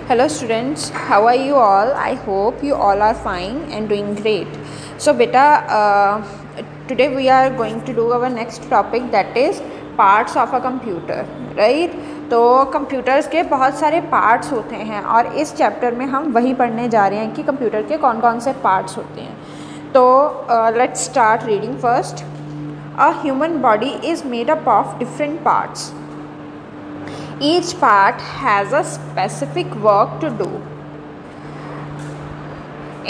Hello students, how are you all? I hope you all are fine and doing great. So beta, today we are going to do our next topic, that is parts of a computer, right? तो computers के बहुत सारे parts होते हैं और इस chapter में हम वही पढ़ने जा रहे हैं कि कंप्यूटर के कौन कौन से पार्ट्स होते हैं। तो let's start reading first. A human body is made up of different parts. Each part has a specific work to do.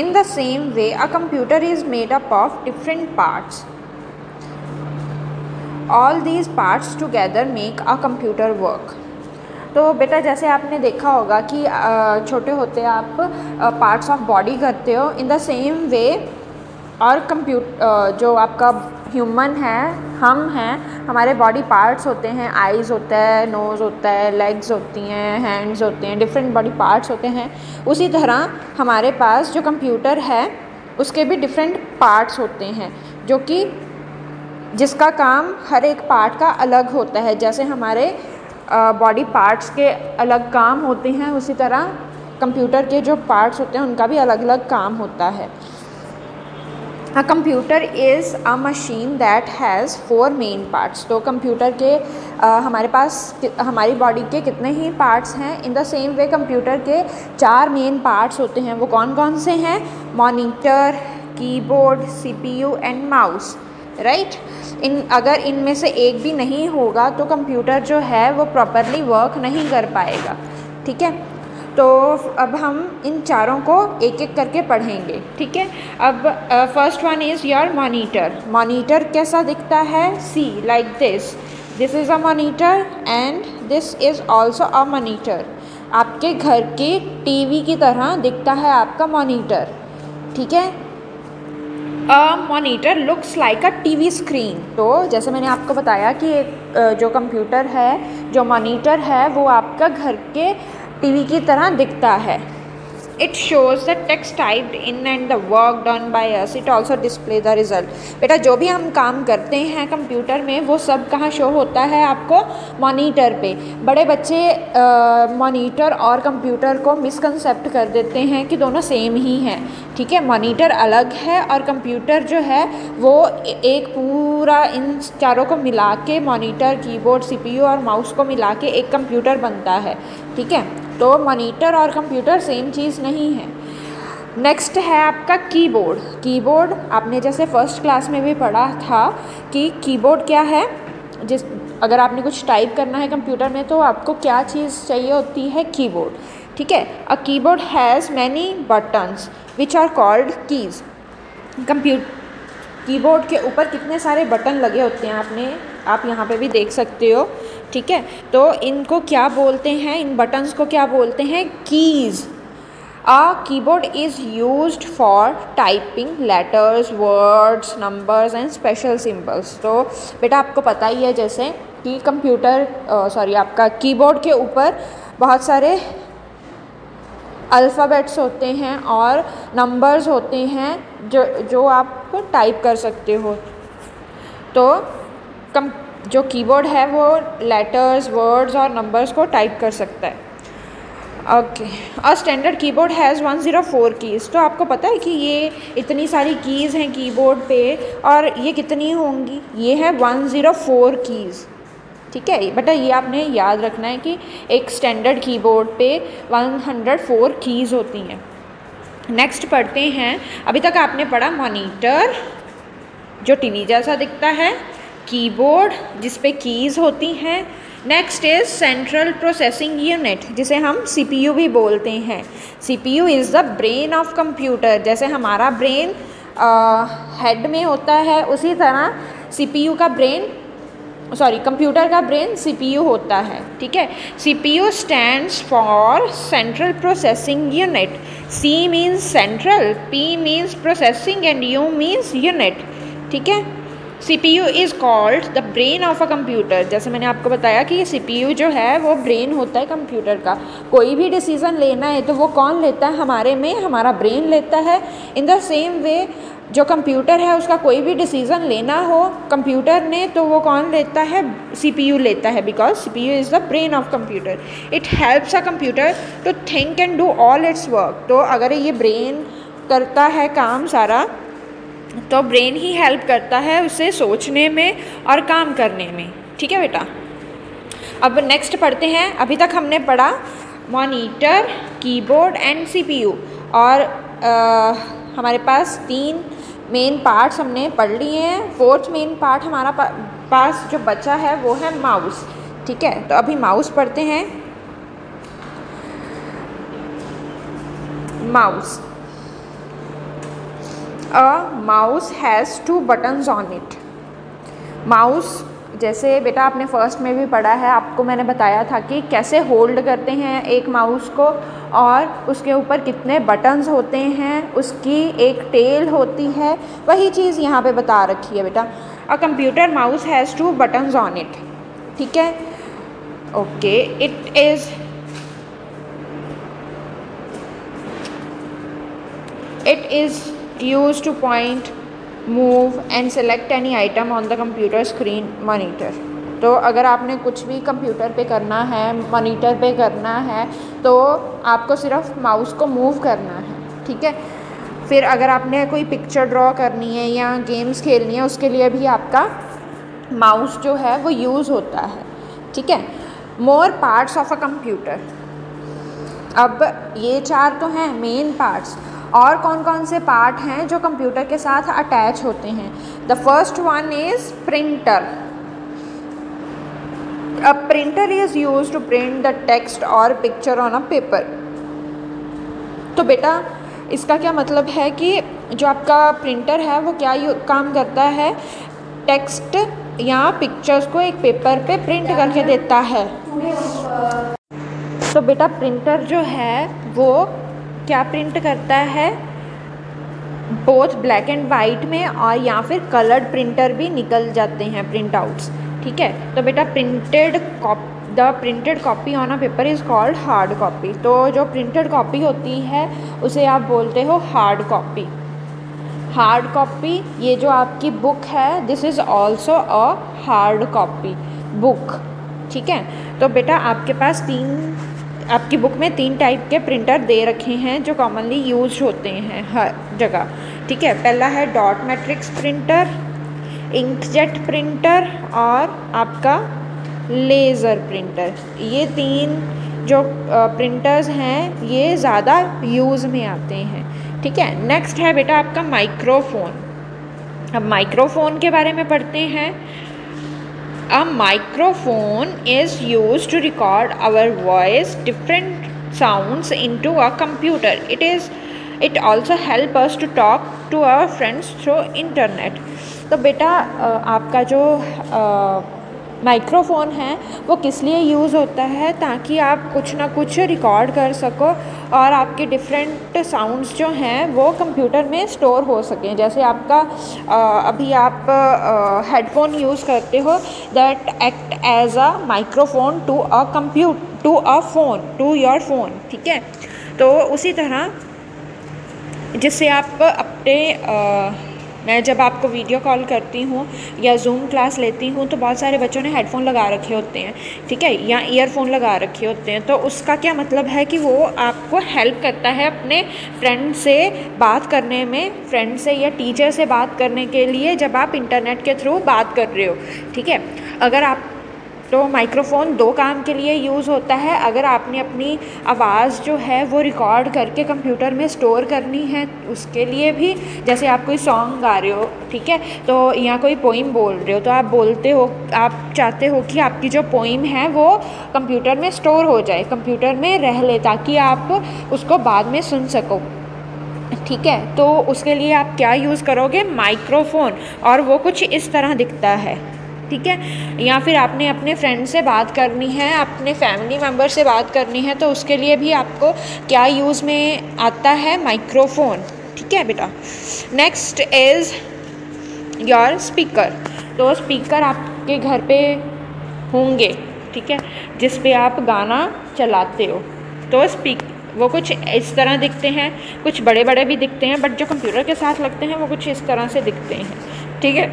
In the same way, a computer is made up of different parts. All these parts together make a computer work. तो बेटा जैसे आपने देखा होगा कि छोटे होते आप पार्ट्स ऑफ बॉडी करते हो, इन द सेम वे और जो आपका ह्यूमन है, हम हैं, हमारे बॉडी पार्ट्स होते हैं, आइज़ होता है, नोज़ होता है, लेग्स होती हैं, हैंड्स होते हैं, डिफरेंट बॉडी पार्ट्स होते हैं। उसी तरह हमारे पास जो कंप्यूटर है उसके भी डिफरेंट पार्ट्स होते हैं, जो कि जिसका काम हर एक पार्ट का अलग होता है। जैसे हमारे बॉडी पार्ट्स के अलग काम होते हैं, उसी तरह कंप्यूटर के जो पार्ट्स होते हैं उनका भी अलग अलग काम होता है। A computer is a machine that has 4 main parts. तो कंप्यूटर के हमारे पास हमारी बॉडी के कितने ही पार्ट्स हैं, in the same way computer के 4 मेन पार्ट्स होते हैं। वो कौन कौन से हैं? Monitor, keyboard, CPU and mouse, right. अगर इनमें से एक भी नहीं होगा तो कंप्यूटर जो है वो प्रॉपरली वर्क नहीं कर पाएगा, ठीक है। तो अब हम इन चारों को एक एक करके पढ़ेंगे, ठीक है। अब first one is your monitor. Monitor कैसा दिखता है? See like this is a monitor and this is also a monitor. आपके घर के टीवी की तरह दिखता है आपका मॉनिटर, ठीक है। A monitor looks like a TV screen. तो जैसे मैंने आपको बताया कि एक जो कंप्यूटर है, जो मॉनिटर है, वो आपका घर के टीवी की तरह दिखता है। It shows the text typed in and the work done by us. It also display the result. बेटा जो भी हम काम करते हैं कंप्यूटर में वो सब कहाँ शो होता है? आपको मॉनिटर पे। बड़े बच्चे मॉनिटर और कंप्यूटर को मिसकंसेप्ट कर देते हैं कि दोनों सेम ही हैं, ठीक है। मॉनिटर अलग है और कंप्यूटर जो है वो एक पूरा इन चारों को मिला के, मॉनिटर, कीबोर्ड, सीपीयू और माउस को मिला के एक कंप्यूटर बनता है, ठीक है। तो मॉनिटर और कंप्यूटर सेम चीज़ नहीं है। नेक्स्ट है आपका कीबोर्ड। कीबोर्ड आपने जैसे फर्स्ट क्लास में भी पढ़ा था कि कीबोर्ड क्या है। अगर आपने कुछ टाइप करना है कंप्यूटर में तो आपको क्या चीज़ चाहिए होती है? कीबोर्ड, ठीक है। A keyboard has many buttons which are called keys. Keyboard के ऊपर कितने सारे बटन लगे होते हैं, आप यहाँ पे भी देख सकते हो, ठीक है। तो इनको क्या बोलते हैं? इन बटन्स को क्या बोलते हैं? Keys. A keyboard is used for typing letters, words, numbers and special symbols. तो बेटा आपको पता ही है जैसे कि आपका कीबोर्ड के ऊपर बहुत सारे अल्फ़ाबेट्स होते हैं और नंबर्स होते हैं जो आप टाइप कर सकते हो। तो जो कीबोर्ड है वो लेटर्स, वर्ड्स और नंबर्स को टाइप कर सकता है। Okay. A standard keyboard has 104 keys. तो आपको पता है कि ये इतनी सारी कीज़ हैं कीबोर्ड पे और ये कितनी होंगी? ये है 104 कीज़, ठीक है। बेटा ये आपने याद रखना है कि एक स्टैंडर्ड कीबोर्ड पे 104 कीज़ होती हैं। नेक्स्ट पढ़ते हैं। अभी तक आपने पढ़ा मॉनिटर जो टीवी जैसा दिखता है, कीबोर्ड जिस पे कीज़ होती हैं। Next is central processing unit, जिसे हम सीपीयू भी बोलते हैं। CPU is the brain of computer. जैसे हमारा ब्रेन हेड में होता है, उसी तरह कंप्यूटर का ब्रेन सीपीयू होता है, ठीक है। CPU stands for central processing unit. C means central, P means processing and U means unit, ठीक है। CPU is called the brain of a computer. जैसे मैंने आपको बताया कि ये CPU जो है वो ब्रेन होता है कंप्यूटर का। कोई भी डिसीज़न लेना है तो वो कौन लेता है, हमारे में हमारा ब्रेन लेता है। इन द सेम वे जो कंप्यूटर है उसका कोई भी डिसीज़न लेना हो कंप्यूटर ने तो वो कौन लेता है, CPU लेता है, because CPU is the brain of computer. It helps a computer to think and do all its work. तो अगर ये ब्रेन करता है काम सारा तो ब्रेन ही हेल्प करता है उसे सोचने में और काम करने में। ठीक है बेटा, अब नेक्स्ट पढ़ते हैं। अभी तक हमने पढ़ा मॉनिटर, कीबोर्ड एंड CPU, और हमारे पास 3 मेन पार्ट्स हमने पढ़ लिए हैं। 4th मेन पार्ट हमारा पास जो बचा है वो है माउस। ठीक है, तो अभी माउस पढ़ते हैं। Mouse, a mouse has 2 buttons on it. Mouse जैसे बेटा आपने फर्स्ट में भी पढ़ा है, आपको मैंने बताया था कि कैसे होल्ड करते हैं एक माउस को और उसके ऊपर कितने बटन्स होते हैं, उसकी एक टेल होती है, वही चीज़ यहाँ पे बता रखी है बेटा। A computer mouse has 2 buttons on it. ठीक है, okay, it is used to point, move and select any item on the computer screen monitor। तो अगर आपने कुछ भी कंप्यूटर पे करना है, मॉनिटर पे करना है, तो आपको सिर्फ माउस को मूव करना है। ठीक है, फिर अगर आपने कोई पिक्चर ड्रॉ करनी है या गेम्स खेलनी है उसके लिए भी आपका माउस जो है वो यूज़ होता है। ठीक है, मोर पार्ट्स ऑफ अ कंप्यूटर। अब ये 4 तो हैं मेन पार्ट्स, और कौन कौन से पार्ट हैं जो कंप्यूटर के साथ अटैच होते हैं। The first one is printer. A printer is use to print the text और पिक्चर ऑन अ पेपर। तो बेटा इसका क्या मतलब है कि जो आपका प्रिंटर है वो क्या काम करता है, टेक्स्ट या पिक्चर्स को एक पेपर पे प्रिंट करके देता है। तो बेटा प्रिंटर जो है वो क्या प्रिंट करता है, बोथ ब्लैक एंड वाइट में और या फिर कलर्ड प्रिंटर भी निकल जाते हैं प्रिंट आउट्स। ठीक है, तो बेटा the printed copy on a paper is called hard copy. तो जो प्रिंटेड कॉपी होती है उसे आप बोलते हो हार्ड कॉपी। हार्ड कॉपी, ये जो आपकी बुक है, this is also a hard copy book. ठीक है, तो बेटा आपके पास आपकी बुक में 3 टाइप के प्रिंटर दे रखे हैं जो कॉमनली यूज होते हैं हर जगह। ठीक है, पहला है dot matrix printer, inkjet printer और आपका लेज़र प्रिंटर। ये 3 जो प्रिंटर्स हैं ये ज़्यादा यूज़ में आते हैं। ठीक है, नेक्स्ट है बेटा आपका माइक्रोफोन। अब माइक्रोफोन के बारे में पढ़ते हैं। A microphone is used to record our voice, different sounds into a computer. It also help us to talk to our friends through internet. तो बेटा आपका जो माइक्रोफोन है वो किस लिए यूज़ होता है, ताकि आप कुछ ना कुछ रिकॉर्ड कर सको और आपके डिफरेंट साउंड्स जो हैं वो कंप्यूटर में स्टोर हो सकें। जैसे आपका अभी आप हेडफोन यूज़ करते हो, that act as a microphone to your phone. ठीक है, तो उसी तरह जिससे आप अपने मैं जब आपको वीडियो कॉल करती हूँ या जूम क्लास लेती हूँ तो बहुत सारे बच्चों ने हेडफोन लगा रखे होते हैं। ठीक है, या ईयरफोन लगा रखे होते हैं। तो उसका क्या मतलब है कि वो आपको हेल्प करता है अपने फ्रेंड से बात करने में, फ्रेंड से या टीचर से बात करने के लिए जब आप इंटरनेट के थ्रू बात कर रहे हो। ठीक है, अगर आप तो माइक्रोफ़ोन 2 काम के लिए यूज़ होता है। अगर आपने अपनी आवाज़ जो है वो रिकॉर्ड करके कंप्यूटर में स्टोर करनी है उसके लिए भी, जैसे आप कोई सॉन्ग गा रहे हो, ठीक है, तो या कोई पोइम बोल रहे हो, तो आप चाहते हो कि आपकी जो पोइम है वो कंप्यूटर में स्टोर हो जाए, कंप्यूटर में रह ले, ताकि आप उसको बाद में सुन सको। ठीक है, तो उसके लिए आप क्या यूज़ करोगे, माइक्रोफ़ोन, और वो कुछ इस तरह दिखता है। ठीक है, या फिर आपने अपने फ्रेंड से बात करनी है, अपने फैमिली मेम्बर से बात करनी है, तो उसके लिए भी आपको क्या यूज़ में आता है, माइक्रोफ़ोन। ठीक है बेटा, नेक्स्ट इज़ योर स्पीकर। तो स्पीकर आपके घर पे होंगे, ठीक है, जिस पे आप गाना चलाते हो। तो वो कुछ इस तरह दिखते हैं, कुछ बड़े बड़े भी दिखते हैं, बट जो कंप्यूटर के साथ लगते हैं वो कुछ इस तरह से दिखते हैं, ठीक है।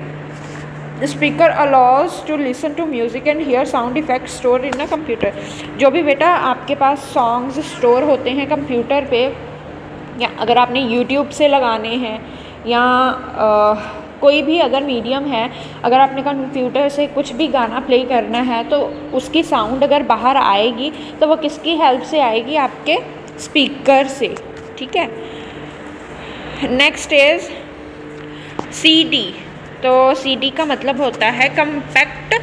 The speaker allows to listen to music and hear sound effect store in a computer. जो भी बेटा आपके पास सॉन्ग्स स्टोर होते हैं कंप्यूटर पे, या अगर आपने यूट्यूब से लगाने हैं या कोई भी अगर मीडियम है, अगर आपने कंप्यूटर से कुछ भी गाना प्ले करना है तो उसकी साउंड अगर बाहर आएगी तो वो किसकी हेल्प से आएगी? आपके स्पीकर से, ठीक है। Next is CD। तो CD का मतलब होता है कम्पैक्ट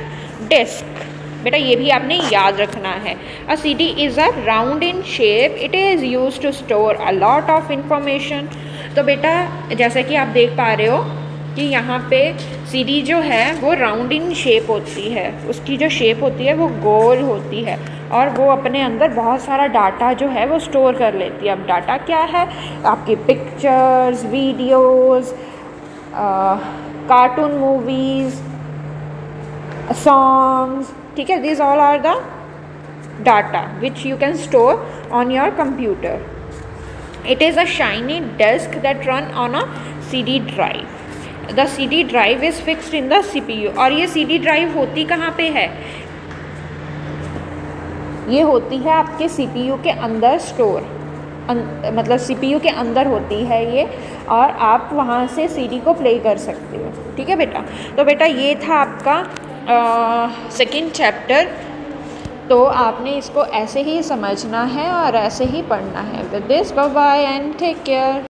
डिस्क। बेटा ये भी आपने याद रखना है। A CD is a round in shape, it is use to store a lot of information. तो बेटा जैसे कि आप देख पा रहे हो कि यहाँ पे CD जो है वो राउंड इन शेप होती है, उसकी जो शेप होती है वो गोल होती है और वो अपने अंदर बहुत सारा डाटा जो है वो स्टोर कर लेती है। अब डाटा क्या है? आपकी pictures, videos, cartoon movies, songs, ठीक है, these all are the data which you can store on your computer. It is a shiny disk that run on a CD drive. The CD drive is fixed in the CPU. और ये CD drive होती कहाँ पे है? ये होती है आपके CPU के अंदर स्टोर, मतलब CPU के अंदर होती है ये, और आप वहाँ से CD को प्ले कर सकते हो, ठीक है बेटा। तो बेटा ये था आपका सेकेंड चैप्टर। तो आपने इसको ऐसे ही समझना है और ऐसे ही पढ़ना है। With this bye bye and take care.